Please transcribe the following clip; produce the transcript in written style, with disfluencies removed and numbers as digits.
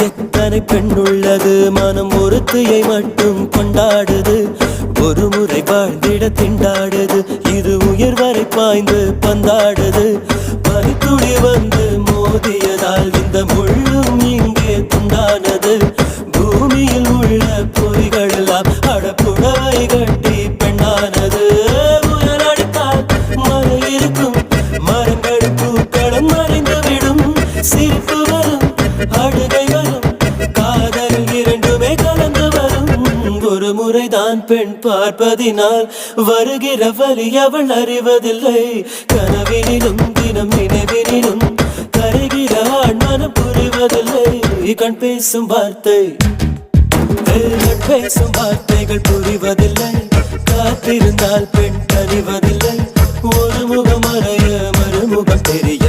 எத்தனை பெண் உள்ளது, மனம் ஒருத்தியை மட்டும் கொண்டாடுது. ஒரு முறை வாழ்ந்திட திண்டாடுது, இது உயர் வரை பாய்ந்து பந்தாடுது. பனித்துளி வந்து மோதியதால் இந்த முள்ளும் இங்கே துண்டானது. பூமியில் உள்ள பொறிகள் எல்லாம் அடப்புடவை கட்டி பெண்ணானது. உயரடித்தால் மழை இருக்கும், மரங்கள் பூக்களும் மறைந்துவிடும். சிரிப்பு வரும், அழுகை வரும், காதல் இரண்டுமே கலந்து வரும். ஒரு முறைதான் பெண் பார்ப்பதினால் வருகிற வலி அவள் அறிவதில்லை. கனவினிலும் தினம் நினைவினிலும் கரைகிற ஆண் மனம் புரிவதில்லை. கண் பேசும் வார்த்தை, கண் பேசும் வார்த்தைகள் புரிவதில்லை. காத்திருந்தால் பெண் அறிவதில்லை. ஒரு முகம் மறைய மறுமுகம் தெரிய